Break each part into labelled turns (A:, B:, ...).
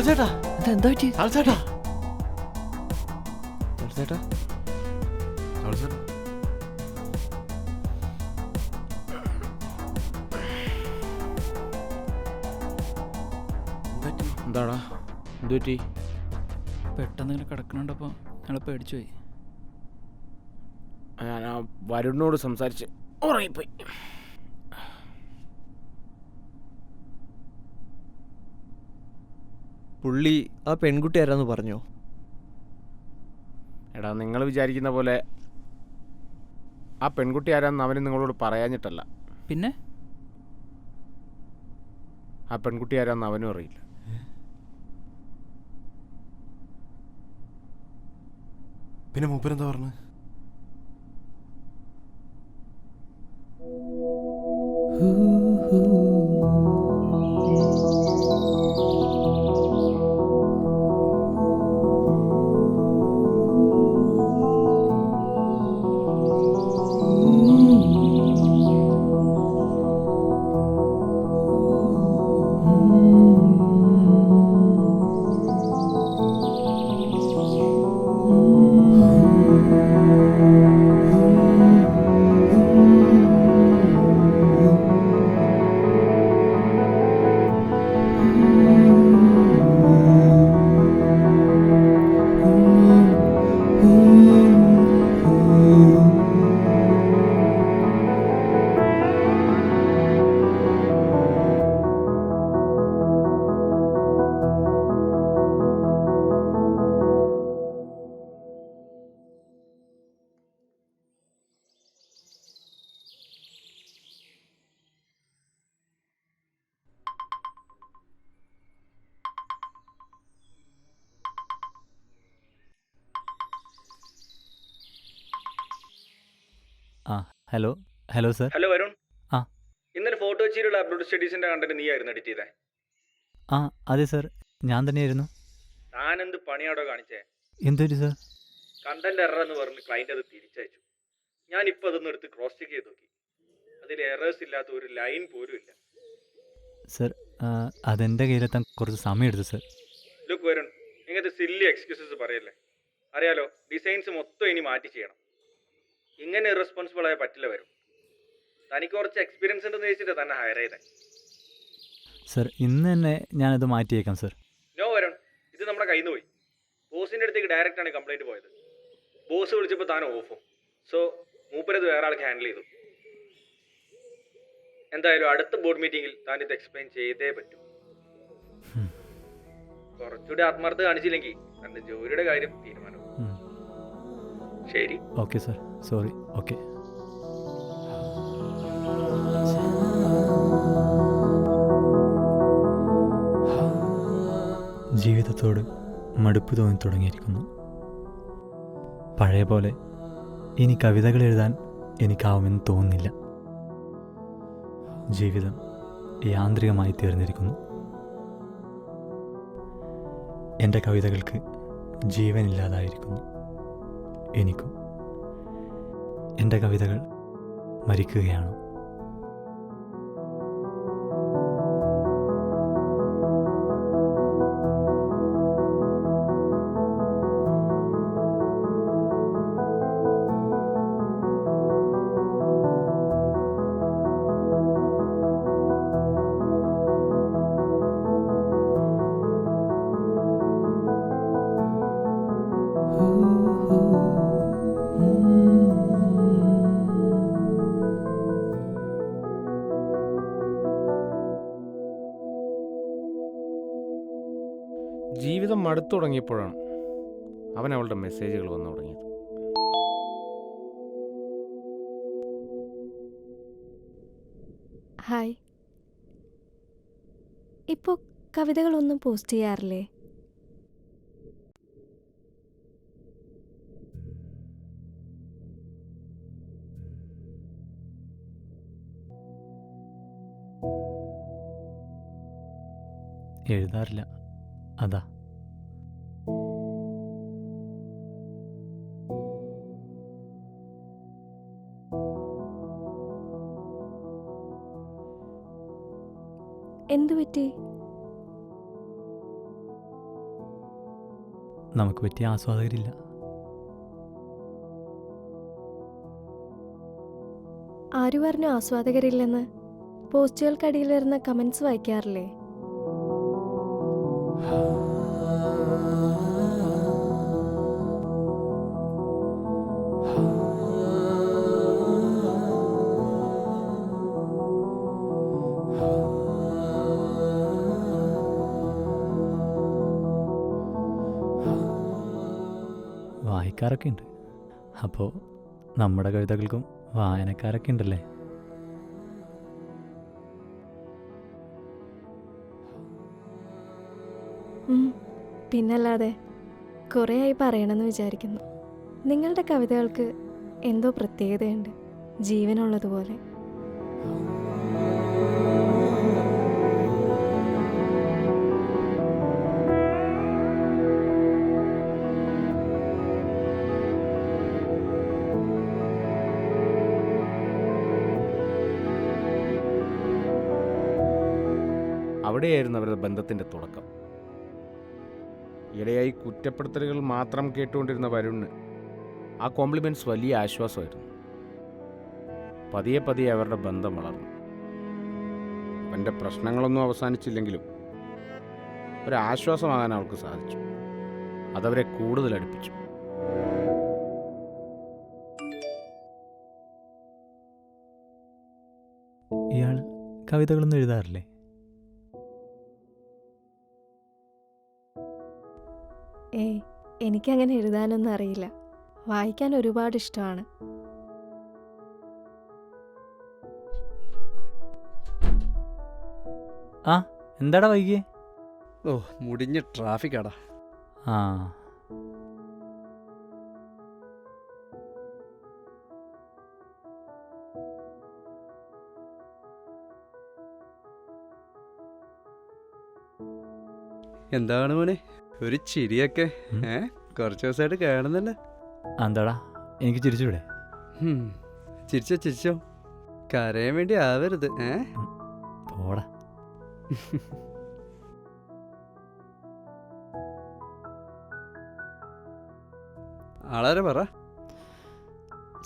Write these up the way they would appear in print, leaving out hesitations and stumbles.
A: ചേട്ടാ
B: എന്താ പറ്റി?
A: ചേട്ടാ
B: ചേട്ടാ
A: എന്താടാ എന്ത് പറ്റി?
B: പെട്ടെന്ന് ഇങ്ങനെ കിടക്കണുണ്ടപ്പോൾ ഞങ്ങൾ പേടിച്ചു പോയി.
A: ഞാൻ ആ വരുണിനോട് സംസാരിച്ച് ഉറങ്ങിപ്പോയി.
C: പുള്ളി ആ പെൺകുട്ടി ആരാന്ന് പറഞ്ഞോ?
A: എടാ, നിങ്ങൾ വിചാരിക്കുന്ന പോലെ ആ പെൺകുട്ടി ആരാന്ന് അവന് നിങ്ങളോട് പറയാഞ്ഞിട്ടല്ല.
B: പിന്നെ
A: ആ പെൺകുട്ടി ആരാന്ന് അവനും അറിയില്ല.
D: പിന്നെ മൂപ്പരെന്താ പറഞ്ഞു?
E: Hello hello sir.
F: Hello Varun.
E: ആ.
F: ഇന്നലെ ഫോട്ടോ വെച്ചിട്ടുള്ള അപ്ലോഡ് സ്റ്റഡീസിന്റെ കണ്ടന്റ് നീ ആയിരുന്നു എഡിറ്റ് ചെയ്തേ?
E: ആ അതെ സർ, ഞാൻ തന്നെയായിരുന്നു.
F: താൻ എന്ത് പണിയാടോ കാണിച്ചേ?
E: എന്തൊരു സർ?
F: കണ്ടന്റ് എറർ എന്ന് പറഞ്ഞ് ക്ലൈന്റ് അത് തിരിച്ചയച്ചു. ഞാനിപ്പോൾ അതൊന്നും എടുത്ത് ക്രോസ് ചെക്ക് ചെയ്ത് നോക്കി. അതിൽ എറേഴ്സ് ഇല്ലാത്ത ഒരു ലൈൻ പോലും ഇല്ല.
E: സർ അതെൻ്റെ കയ്യിലെത്താൻ കുറച്ച് സമയം എടുത്തു സർ.
F: ലുക്ക് വരുൺ, ഇങ്ങനത്തെ സില്ലി എക്സ്ക്യൂസസ് പറയല്ലേ. അറിയാലോ, ഡിസൈൻസ് മൊത്തം ഇനി മാറ്റി ചെയ്യണം. ഇങ്ങനെ ഇറസ്പോൺസിബിൾ ആയ പറ്റില്ല വരും. തനിക്ക് കുറച്ച് എക്സ്പീരിയൻസ് ഉണ്ടെന്ന് ചോദിച്ചിട്ട് തന്നെ ഹയർ ചെയ്തേ.
E: സർ ഇന്ന് തന്നെ ഞാനത് മാറ്റിയേക്കാം സർ.
F: നോ വരുൺ, ഇത് നമ്മുടെ കയ്യിൽ നിന്ന് പോയി. ബോസിൻ്റെ അടുത്തേക്ക് ഡയറക്റ്റ് ആണ് കംപ്ലൈൻറ്റ് പോയത്. ബോസ് വിളിച്ചപ്പോൾ താൻ ഓഫും. സോ മൂപ്പരത് വേറെ ആൾക്ക് ഹാൻഡിൽ ചെയ്തു. എന്തായാലും അടുത്ത ബോർഡ് മീറ്റിംഗിൽ താൻ ഇത് എക്സ്പ്ലെയിൻ ചെയ്തേ പറ്റൂ. കുറച്ചുകൂടി ആത്മാർത്ഥത കാണിച്ചില്ലെങ്കിൽ തൻ്റെ ജോലിയുടെ കാര്യം തീരുമാനവും. ശരി,
E: ഓക്കെ സർ, സോറി. ഓക്കെ. ജീവിതത്തോട് മടുപ്പ് തോന്നി തുടങ്ങിയിരിക്കുന്നു. പഴയ പോലെ ഇനി കവിതകൾ എഴുതാൻ എനിക്കാവുമെന്ന് തോന്നുന്നില്ല. ജീവിതം യാന്ത്രികമായി തീർന്നിരിക്കുന്നു. എൻ്റെ കവിതകൾക്ക് ജീവനില്ലാതായിരിക്കുന്നു. എനിക്കും. എൻ്റെ കവിതകൾ മരിക്കുകയാണോ?
A: ജീവിതം മടുത്തു തുടങ്ങിയപ്പോഴാണ് അവൻ അവളുടെ മെസ്സേജുകൾ വന്നു തുടങ്ങിയത്.
G: ഹായ്. ഇപ്പോൾ കവിതകളൊന്നും പോസ്റ്റ് ചെയ്യാറില്ലേ?
E: എഴുതാറില്ല, അതാ.
G: എന്തു പറ്റി?
E: നമുക്ക് പറ്റിയ ആസ്വാദകരില്ല.
G: ആര് പറഞ്ഞു ആസ്വാദകരില്ലെന്ന്? പോസ്റ്റുകൾക്കടിയിൽ വരുന്ന കമൻസ് വായിക്കാറില്ലേ?
E: വായിക്കാറൊക്കെ ഉണ്ട്. അപ്പോൾ നമ്മുടെ കവിതകൾക്കും വായനക്കാരൊക്കെ ഉണ്ടല്ലേ?
G: പിന്നല്ലാതെ കുറേയായി പറയണമെന്ന് വിചാരിക്കുന്നു. നിങ്ങളുടെ കവിതകൾക്ക് എന്തോ പ്രത്യേകതയുണ്ട്, ജീവനുള്ളതുപോലെ.
A: അവിടെയായിരുന്നു അവരുടെ ബന്ധത്തിൻ്റെ തുടക്കം. ഈയിടെയായി കുറ്റപ്പെടുത്തലുകൾ മാത്രം കേട്ടുകൊണ്ടിരുന്ന വരുണിന് ആ കോംപ്ലിമെൻറ്റ്സ് വലിയ ആശ്വാസമായിരുന്നു. പതിയെ പതിയെ അവരുടെ ബന്ധം വളർന്നു. അവൻ്റെ പ്രശ്നങ്ങളൊന്നും അവസാനിച്ചില്ലെങ്കിലും ഒരാശ്വാസമാകാൻ അവൾക്ക് സാധിച്ചു. അതവരെ കൂടുതൽ അടുപ്പിച്ചു.
E: ഇയാൾ കവിതകളൊന്നും എഴുതാറില്ലേ?
G: ഏയ്, എനിക്കങ്ങനെ എഴുതാനൊന്നും അറിയില്ല. വായിക്കാൻ ഒരുപാട് ഇഷ്ടമാണ്.
E: ആ, എന്താടാ വൈകിയേ?
C: ഓ, മുടിഞ്ഞ ട്രാഫിക്കാടാ.
E: ആ,
C: എന്താണ് മോനെ ഒരു ചിരിയൊക്കെ?
E: ഉം.
C: കുറച്ച് ദിവസമായിട്ട് കാണുന്നല്ലേ.
E: എന്താടാ, എനിക്ക് ചിരിച്ചൂടെ?
C: ചിരിച്ചോ കരയാൻ വേണ്ടി ആവരുത്.
E: പോടാ.
C: ആളാരെ പറ.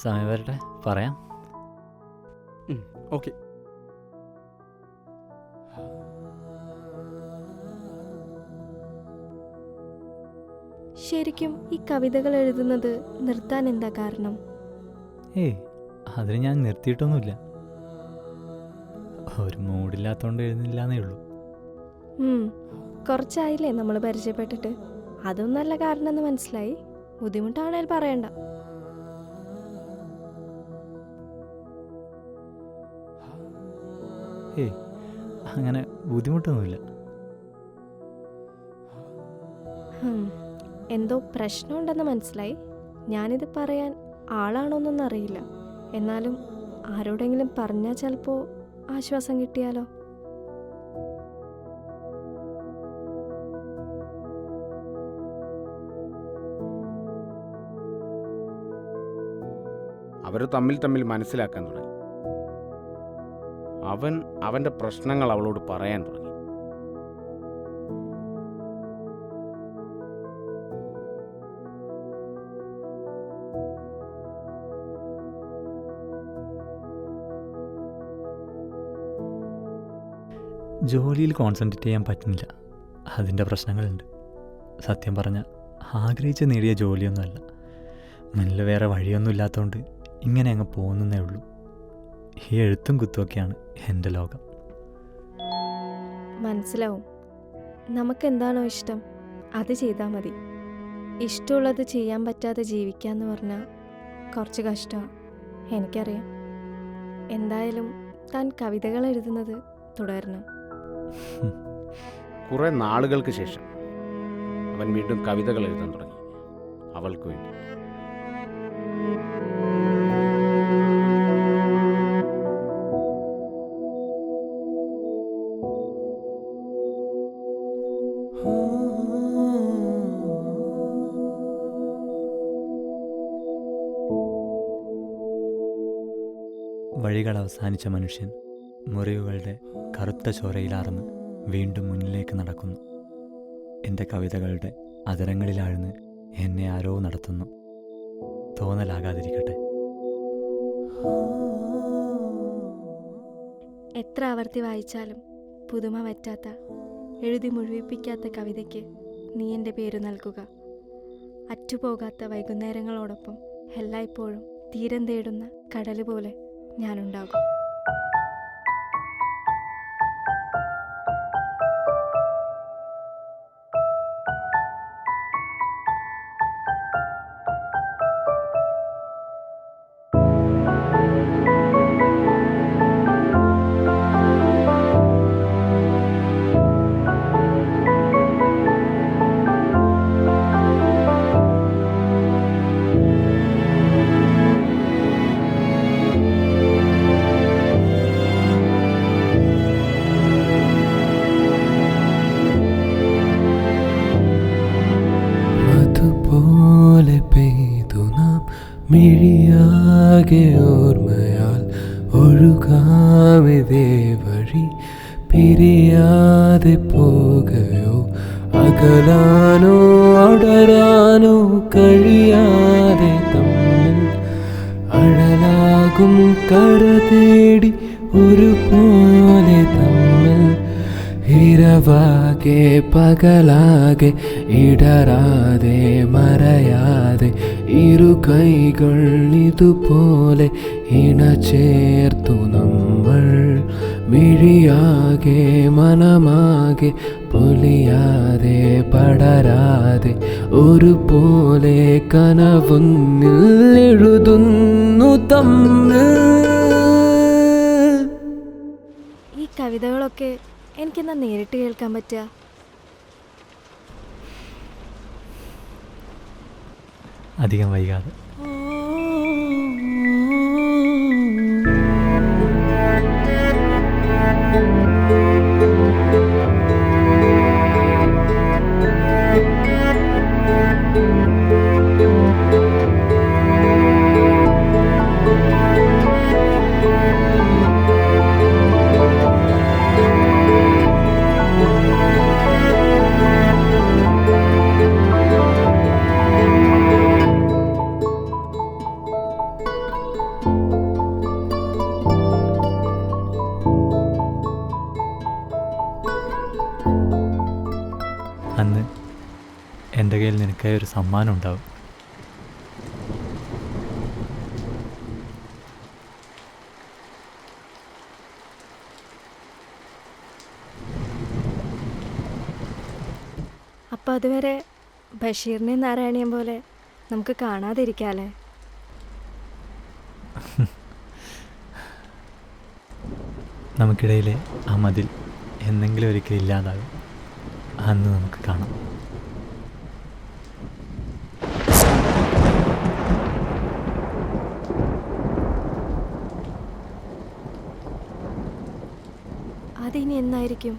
E: സമയം വരട്ടെ, പറയാം.
C: ഓക്കെ.
G: ശരിക്കും ഈ കവിതകൾ എഴുതുന്നത് നിർത്താൻ എന്താ കാരണം?
E: ഏയ്, അതിന് ഞാൻ നിർത്തിയിട്ടൊന്നുമില്ല. ഒരു മൂഡില്ലാത്തതുകൊണ്ട് എഴുതുന്നില്ലാന്നേ ഉള്ളൂ.
G: കുറച്ചായില്ലേ നമ്മൾ പരിചയപ്പെട്ടിട്ട്. അതും നല്ല കാരണമെന്ന് മനസ്സിലായി. ബുദ്ധിമുട്ടാണേൽ പറയണ്ട.
E: ഏയ്, അങ്ങനെ ബുദ്ധിമുട്ടൊന്നുമില്ല.
G: എന്തോ പ്രശ്നമുണ്ടെന്ന് മനസ്സിലായി. ഞാനിത് പറയാൻ ആളാണോന്നൊന്നും അറിയില്ല. എന്നാലും ആരോടെങ്കിലും പറഞ്ഞാൽ ചിലപ്പോൾ ആശ്വാസം കിട്ടിയാലോ.
A: അവർ തമ്മിൽ മനസ്സിലാക്കാൻ തുടങ്ങി. അവൻ അവൻ്റെ പ്രശ്നങ്ങൾ അവളോട് പറയാൻ തുടങ്ങി.
E: ജോലിയിൽ കോൺസെൻട്രേറ്റ് ചെയ്യാൻ പറ്റുന്നില്ല. അതിൻ്റെ പ്രശ്നങ്ങളുണ്ട്. സത്യം പറഞ്ഞാൽ ആഗ്രഹിച്ച് നേടിയ ജോലിയൊന്നുമല്ല. മുന്നിൽ വേറെ വഴിയൊന്നും ഇല്ലാത്തതുകൊണ്ട് ഇങ്ങനെ അങ്ങ് പോകുന്നേ ഉള്ളൂ. ഈ എഴുത്തും കുത്തുമൊക്കെയാണ് എൻ്റെ ലോകം.
G: മനസ്സിലാവും. നമുക്കെന്താണോ ഇഷ്ടം അത് ചെയ്താൽ മതി. ഇഷ്ടമുള്ളത് ചെയ്യാൻ പറ്റാതെ ജീവിക്കാന്ന് പറഞ്ഞാൽ കുറച്ച് കഷ്ടമാണ്. എനിക്കറിയാം. എന്തായാലും താൻ കവിതകൾ എഴുതുന്നത് തുടരണം.
A: കുറേ നാളുകൾക്ക് ശേഷം അവൻ വീണ്ടും കവിതകൾ എഴുതാൻ തുടങ്ങി, അവൾക്ക് വേണ്ടി.
E: വഴികൾ അവസാനിച്ച മനുഷ്യൻ മുറിവുകളുടെ കറുത്ത ചോരയിലാർന്ന് വീണ്ടും മുന്നിലേക്ക് നടക്കുന്നു. എൻ്റെ കവിതകളുടെ അതരങ്ങളിലാഴ്ന്ന് എന്നെ ആരോ നടത്തുന്നു. തോന്നലാകാതിരിക്കട്ടെ.
G: എത്ര ആവർത്തി വായിച്ചാലും പുതുമ വറ്റാത്ത, എഴുതി മുഴുവിപ്പിക്കാത്ത കവിതയ്ക്ക് നീ എൻ്റെ പേര് നൽകുക. അറ്റുപോകാത്ത വൈകുന്നേരങ്ങളോടൊപ്പം എല്ലായ്പ്പോഴും തീരം തേടുന്ന കടല് പോലെ ഞാനുണ്ടാകും.
H: അതുപോലെ പെയ്തു നാം മിഴിയാകെ ഓർമ്മയാൽ ഒഴുകാമിതേ വഴി പിരിയാതെ പോകയോ അകലാനോ അടരാനോ കഴിയാതെ തമ്മിൽ അഴലാകും കര തേടി ഒരുപോലെ തമ്മിൽ ഇരവാകെ പകലാകെ ഇടരാതെ മറയാതെ ഇരു കൈകൾ ഇതുപോലെ ഇണചേർത്തു നമ്മൾ മിഴിയാകെ മനമാകെ പൊലിയാതെ പടരാതെ ഒരുപോലെ കനവൊന്നിൽ എഴുതുന്നു തമ്മിൽ.
G: ഈ കവിതകളൊക്കെ എനിക്കെന്നാ നേരിട്ട് കേൾക്കാൻ പറ്റുക?
E: അധികം വൈകാതെ. അന്ന് എൻ്റെ കയ്യിൽ നിനക്കായി ഒരു സമ്മാനം ഉണ്ടാവും.
G: അപ്പോൾ അതുവരെ ബഷീറിനെയും നാരായണിയും പോലെ നമുക്ക് കാണാതിരിക്കാല്ലേ?
E: നമുക്കിടയിലെ ആ മതിൽ എന്നെങ്കിലും ഒരിക്കലും ഇല്ലാതാകും. അന്ന് നമുക്ക് കാണാം.
G: അതിനി എന്നായിരിക്കും?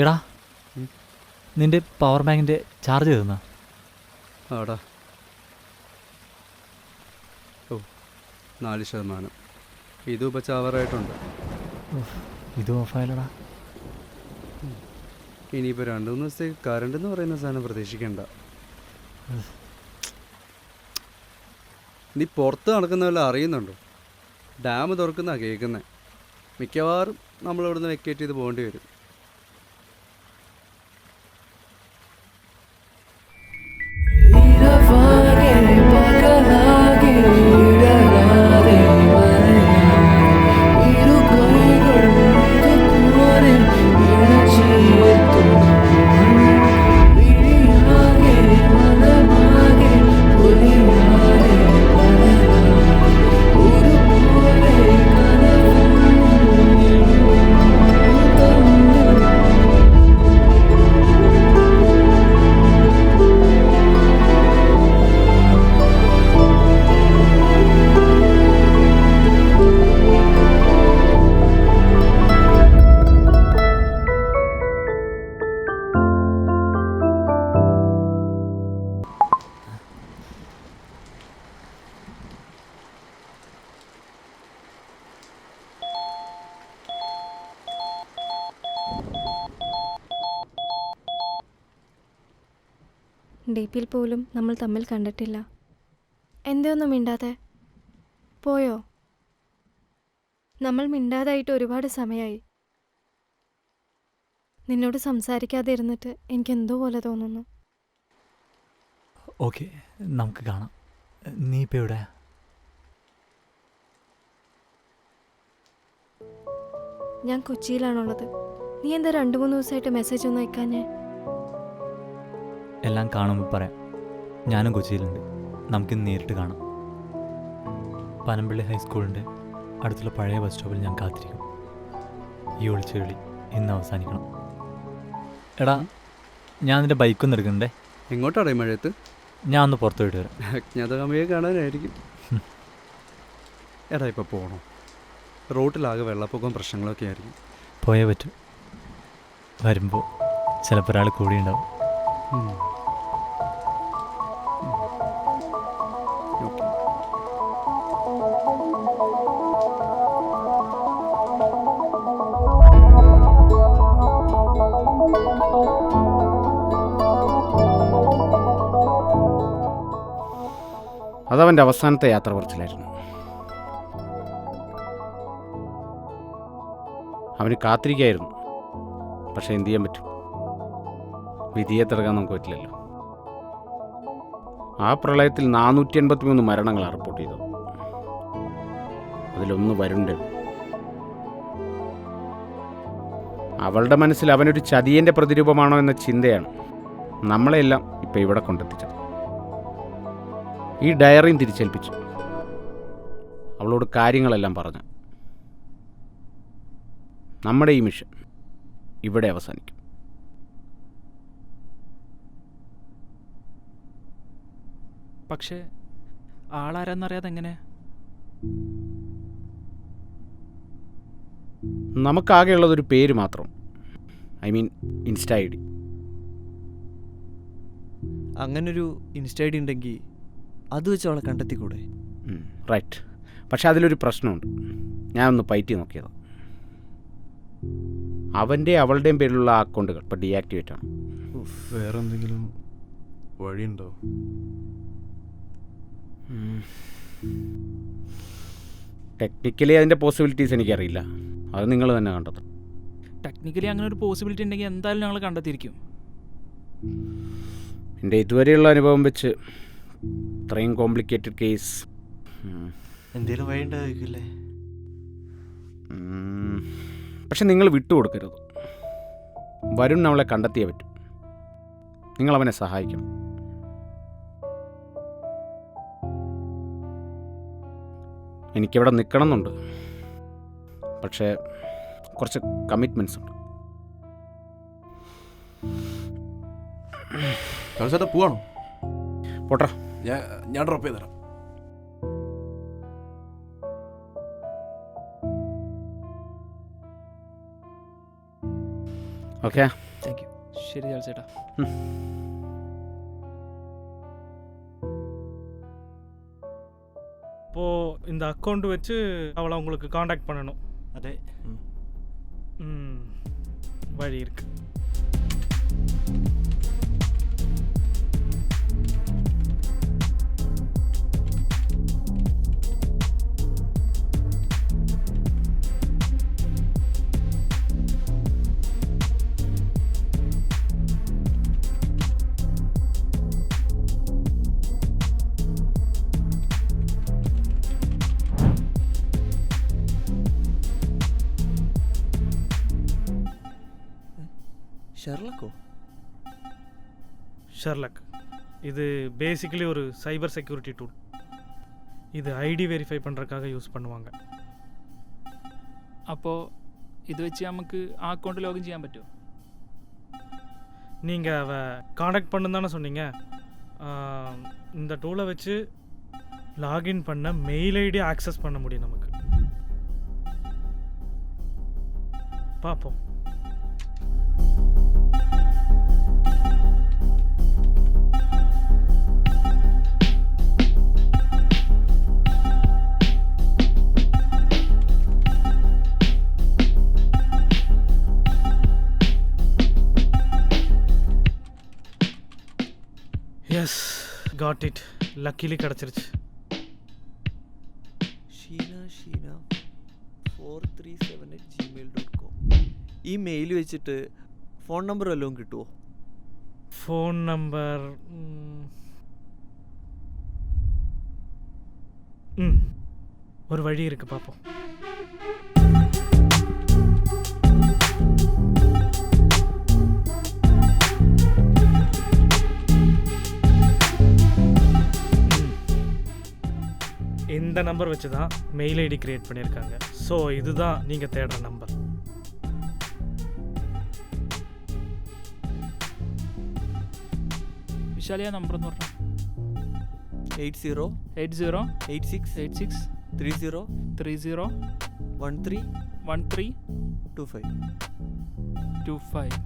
E: എടാ, നിന്റെ പവർ ബാങ്കിൻ്റെ ചാർജ് തീർന്നാ?
C: ആടാ. ഓ, 4%. ഇതും ഇപ്പോൾ ചാവറായിട്ടുണ്ട്.
E: ഇത് ഓഫായാലടാ.
C: ഇനിയിപ്പോൾ 2-3 ദിവസത്തേക്ക് കറണ്ട് എന്ന് പറയുന്ന സാധനം പ്രതീക്ഷിക്കണ്ട. നീ പുറത്ത് നടക്കുന്ന വല്ല അറിയുന്നുണ്ടോ? ഡാം തുറക്കുന്ന കേൾക്കുന്നത്. മിക്കവാറും നമ്മളിവിടുന്ന് വെക്കേറ്റ് ചെയ്ത് പോകേണ്ടി വരും.
H: ഇരവാകെ പകലാകെ ഇടരാതെ മറയാതെ ഇരു കൈകൾ ഇതുപോലെ ഇണചേർത്തു വിഴിയാകെ മനമാകെ പൊലിയാതെ ഒരുപോലെ
G: ഡി.പിയിൽ പോലും നമ്മൾ തമ്മിൽ കണ്ടിട്ടില്ല. എന്തൊന്നും മിണ്ടാതെ പോയോ? നമ്മൾ മിണ്ടാതായിട്ട് ഒരുപാട് സമയമായി. നിന്നോട് സംസാരിക്കാതെ ഇരുന്നിട്ട് എനിക്കെന്തോ പോലെ തോന്നുന്നു.
E: ഓക്കെ, നമുക്ക് കാണാം. നീ ഇപ്പോൾ എവിടെ?
G: ഞാൻ കൊച്ചിയിലാണുള്ളത്. നീ എന്താ 2-3 ദിവസമായിട്ട് മെസ്സേജ് ഒന്നും അയക്കാഞ്ഞേ?
E: എല്ലാം കാണുമ്പോൾ പറയാം. ഞാനും കൊച്ചിയിലുണ്ട്. നമുക്കിന്ന് നേരിട്ട് കാണാം. പനമ്പള്ളി ഹൈസ്കൂളിൻ്റെ അടുത്തുള്ള പഴയ ബസ് സ്റ്റോപ്പിൽ ഞാൻ കാത്തിരിക്കും. ഈ ഒളിച്ചുകളി ഇന്ന് അവസാനിക്കണം. എടാ, ഞാൻ നിൻ്റെ ബൈക്കൊന്നും എടുക്കണ്ടേ?
C: എങ്ങോട്ടാണ് ഈ മഴയത്ത്?
E: ഞാൻ ഒന്ന് പുറത്തു പോയിട്ട് വരാം.
C: അജ്ഞാതകാമിയെ കാണാനായിരിക്കും. എടാ, ഇപ്പോൾ പോകണോ? റോട്ടിലാകെ വെള്ളപ്പൊക്കവും പ്രശ്നങ്ങളൊക്കെ ആയിരിക്കും.
E: പോയേ പറ്റൂ. വരുമ്പോൾ ചിലപ്പോൾ ഒരാൾ കൂടി ഉണ്ടാവും.
C: ഓക്കെ.
A: അതവൻ്റെ അവസാനത്തെ യാത്ര പറച്ചിലായിരുന്നു. അവന് കാത്തിരിക്കായിരുന്നു. പക്ഷെ എന്തു ചെയ്യാൻ പറ്റും? വിധിയെ തിറക്കാൻ നമുക്ക് പറ്റില്ലല്ലോ. ആ പ്രളയത്തിൽ 483 മരണങ്ങളാണ് റിപ്പോർട്ട് ചെയ്തത്. അതിലൊന്ന് വരുണ്ട്. അവളുടെ മനസ്സിൽ അവനൊരു ചതിയൻ്റെ പ്രതിരൂപമാണോ എന്ന ചിന്തയാണ് നമ്മളെല്ലാം ഇപ്പം ഇവിടെ കൊണ്ടെത്തിച്ചത്. ഈ ഡയറിയും തിരിച്ചേൽപ്പിച്ചു. അവളോട് കാര്യങ്ങളെല്ലാം പറഞ്ഞു. നമ്മുടെ ഈ മിഷൻ ഇവിടെ അവസാനിക്കും.
B: പക്ഷേ ആളാരാന്നറിയാതെ എങ്ങനെ?
A: നമുക്കാകെയുള്ളതൊരു പേര് മാത്രം. I mean insta I D.
I: അങ്ങനൊരു ഇൻസ്റ്റ ഐ ഡി ഉണ്ടെങ്കിൽ അത് വെച്ച് അവളെ കണ്ടെത്തിക്കൂടെ?
A: റൈറ്റ്. പക്ഷെ അതിലൊരു പ്രശ്നമുണ്ട്. ഞാനൊന്ന് പയറ്റി നോക്കിയത്. അവൻ്റെ അവളുടെയും പേരിലുള്ള അക്കൗണ്ടുകൾ ഇപ്പോൾ ഡീആക്ടിവേറ്റ് ആണ്.
D: വേറെ എന്തെങ്കിലും വഴിയുണ്ടോ?
A: ടെക്നിക്കലി അതിൻ്റെ പോസിബിലിറ്റീസ് എനിക്കറിയില്ല. അത് നിങ്ങൾ തന്നെ കണ്ടത്.
B: ടെക്നിക്കലി അങ്ങനെ ഒരു പോസിബിലിറ്റി ഉണ്ടെങ്കിൽ എന്തായാലും ഞങ്ങൾ കണ്ടെത്തിയിരിക്കും.
A: എൻ്റെ ഇതുവരെയുള്ള അനുഭവം വെച്ച് ഇത്രയും കോംപ്ലിക്കേറ്റഡ് കേസ്
I: എന്തെങ്കിലും വഴി ഉണ്ടാവില്ലേ?
A: പക്ഷെ നിങ്ങൾ വിട്ടുകൊടുക്കരുത്. വരുൺ അവളെ കണ്ടെത്തിയേ പറ്റും. നിങ്ങളവനെ സഹായിക്കണം. എനിക്കിവിടെ നിൽക്കണം എന്നുണ്ട്. പക്ഷേ കുറച്ച് കമ്മിറ്റ്മെൻറ്റ്സ് ഉണ്ട്.
D: ചേട്ടാ പോവാണോ?
A: പോട്ടെ,
D: ഞാൻ ഡ്രോപ്പ് ചെയ്ത് തരാം.
A: ഓക്കെ.
B: Thank you. ശരി ചേട്ടാ.
J: இப்போது இந்த அக்கௌண்ட் வச்சு அவளை உங்களுக்கு காண்டாக்ட் பண்ணணும்.
I: അതെ.
J: வழி இருக்குது.
I: ഷെർലക്കോ?
J: ஷெர்லக் இது பேசிக்கலி ஒரு சைபர் செக்யூரிட்டி டூல். இது ஐடி வெரிஃபை பண்ணுறதுக்காக யூஸ் பண்ணுவாங்க.
B: അപ്പോൾ ഇത് വെച്ച് നമുക്ക് ആ അക്കൗണ്ട് ലോഗിൻ ചെയ്യാൻ പറ്റുമോ?
J: நீங்கள் அவ காண்டாக்ட் பண்ணுன்னு தானே சொன்னீங்க. இந்த டூலை வச்சு லாகின் பண்ண மெயில் ஐடி ஆக்சஸ் பண்ண முடியும் நமக்கு. பார்ப்போம். எஸ் காட் இட், லக்கிலி கிடச்சிருச்சு.
I: ഷീന 437@gmail.com. ഈ മെയിൽ വെച്ചിട്ട് ഫോൺ നമ്പർ വല്ലതും കിട്ടുമോ?
J: ஃபோன் நம்பர் ஒரு வழி இருக்குது, பார்ப்போம். இந்த நம்பர் வச்சு தான் மெயில் ஐடி கிரியேட் பண்ணியிருக்காங்க. ஸோ இதுதான் நீங்கள் தேடுற நம்பர்.
B: വിശാലി ആ നമ്പർ എന്ന് പറഞ്ഞാൽ
I: 80
B: 80
I: 86
B: 86
I: 30
B: 30
I: 13
B: 13
I: 25.
B: 25.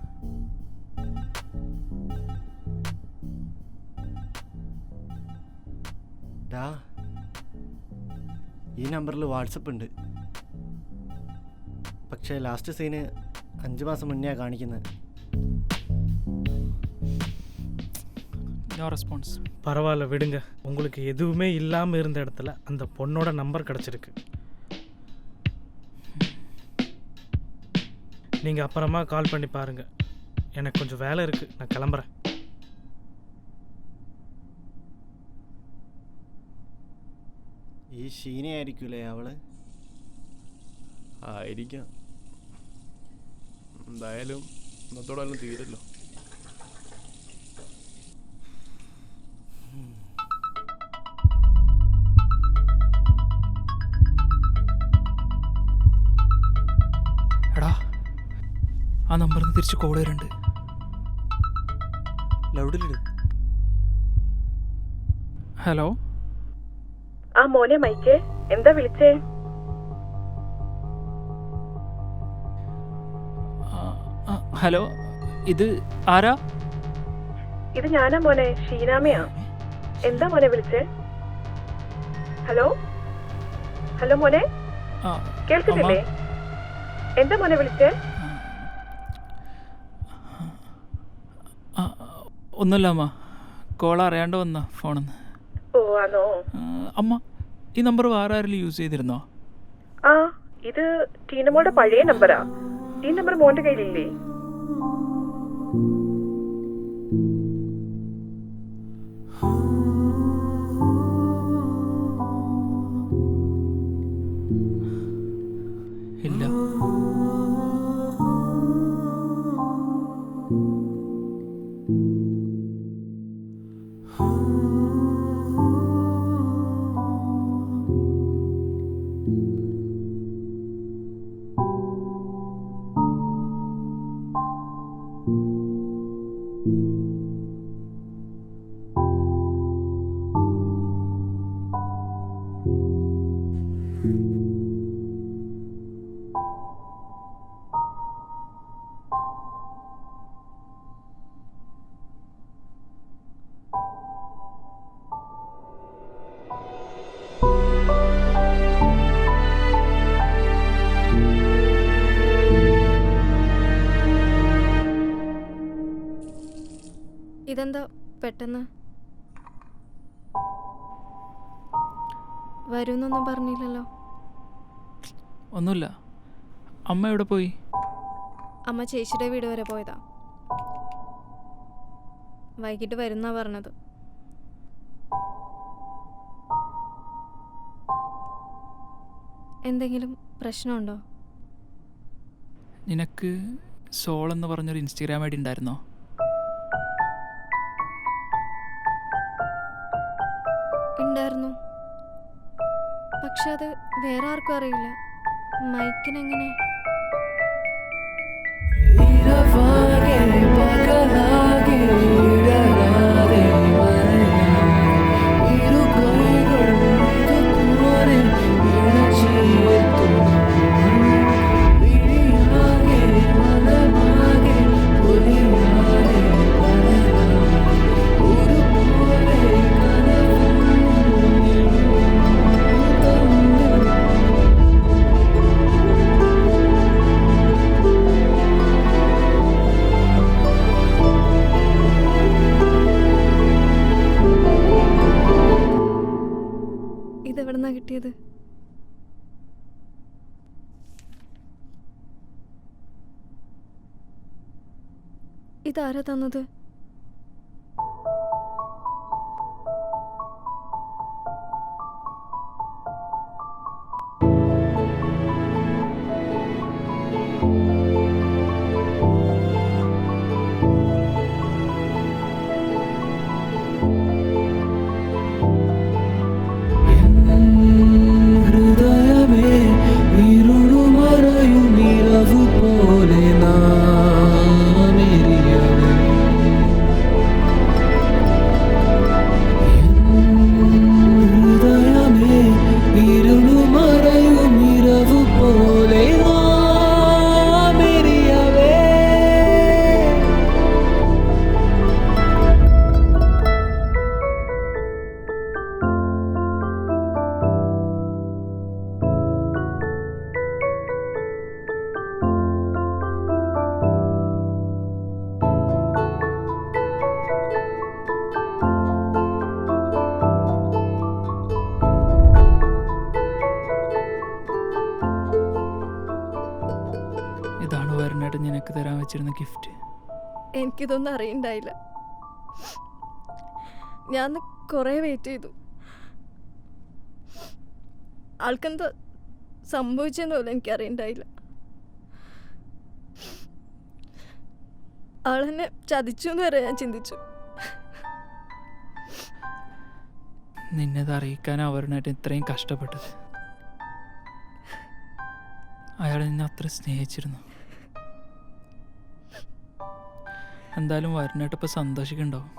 K: ഡാ, ഈ നമ്പറിൽ വാട്സപ്പ് ഉണ്ട്. പക്ഷേ ലാസ്റ്റ് സീന് 5 മാസം മുന്നേ കാണിക്കുന്നത്.
B: No response.
J: பரவாயில்ல விடுங்க. உங்களுக்கு எதுவுமே இல்லாமல் இருந்த இடத்துல அந்த பொண்ணோட நம்பர் கிடச்சிருக்கு. நீங்கள் அப்புறமா கால் பண்ணி பாருங்கள். எனக்கு கொஞ்சம் வேலை இருக்குது, நான் கிளம்புறேன்.
K: ഈ ഷീനയായിരിക്കൂലേ അവള്?
D: ആയിരിക്കാം. എന്തായാലും ഇന്നത്തോടെല്ലാം തീരല്ലോ.
B: എടാ, ആ നമ്പറിൽ നിന്ന് തിരിച്ച് കോൾ വരുന്നുണ്ട്.
I: ലൗഡിലിട്.
B: ഹലോ.
L: ആ മോനെ മൈക്കേ, എന്താ വിളിച്ചേ?
B: ഹലോ, ഇത് ആരാ?
L: ഇത് ഞാനാ മോനെ, ഷീനാമയാ. എന്താ മോനെ വിളിച്ചേ? ഹലോ ഹലോ മോനെ, കേൾക്കുന്നില്ലേ? എന്താ മോനെ വിളിച്ചേ?
B: ഒന്നുമില്ല അമ്മ, കോൾ അറിയാണ്ട് വന്ന ഫോണെന്ന്.
L: ഓ ആണോ?
B: അമ്മ, ഈ നമ്പർ വേറെ ആരെങ്കിലും യൂസ് ചെയ്തിരുന്നോ?
L: ആ, ഇത് ടീനമോളുടെ പഴയ നമ്പറാ. ഈ നമ്പർ മോന്റെ കയ്യിലില്ലേ?
B: ഇല്ല.
G: ഇതെന്താ പെട്ടെന്ന്? വരുന്നൊന്നും പറഞ്ഞില്ലല്ലോ.
B: ഒന്നുമില്ല. അമ്മ എവിടെ പോയി?
G: അമ്മ ചേച്ചിയുടെ വീട് വരെ പോയതാ. വൈകിട്ട് വരുന്നാ പറഞ്ഞത്. എന്തെങ്കിലും പ്രശ്നമുണ്ടോ?
B: നിനക്ക് സോൾ എന്ന് പറഞ്ഞൊരു ഇൻസ്റ്റഗ്രാം ഐ ഡി ഉണ്ടായിരുന്നോ?
G: ഉണ്ടായിരുന്നു, പക്ഷെ അത് വേറെ ആർക്കും അറിയില്ല. മൈക്കിനെങ്ങനെ?
H: ഇരവാകെ പകലാകെ ഇടരാതെ മറയാതെ ഇരു കൈകൾ ഇതുപോലെ ഇണചേർത്തു വിഴിയാകെ മനമാകെ പൊലിയാതെ ഒരുപോലെ
G: ഇതെവിടുന്നാ കിട്ടിയത്? ഇതാരാ തന്നത്?
H: ഹൃദയമേ ഇരുളുമറയും നിറവു പോലെ നാം എരിയവേ. ഹൃദയമേ ഇരുളുമറയും നിറവു പോലെ നാം എരിയവേ.
B: ഇതാണ് വരുന്നേട്ട് നിനക്ക് തരാൻ വെച്ചിരുന്ന ഗിഫ്റ്റ്.
G: എനിക്കിതൊന്നും അറിയണ്ടായില്ല. ഞാൻ കുറേ വെയിറ്റ് ചെയ്തു. ആൾക്കെന്താ സംഭവിച്ചെന്ന് പോലും എനിക്കറിയണ്ടായില്ല. ആളെന്നെ ചതിച്ചു എന്ന് വരെ ഞാൻ ചിന്തിച്ചു.
B: നിന്നത് അറിയിക്കാനാണ് വരുന്നേട്ട് ഇത്രയും കഷ്ടപ്പെട്ടത്. അയാൾ നിന്നെ അത്ര സ്നേഹിച്ചിരുന്നു. എന്തായാലും വരുന്നേട്ട് ഇപ്പോൾ സന്തോഷിക്കുന്നുണ്ടാവും.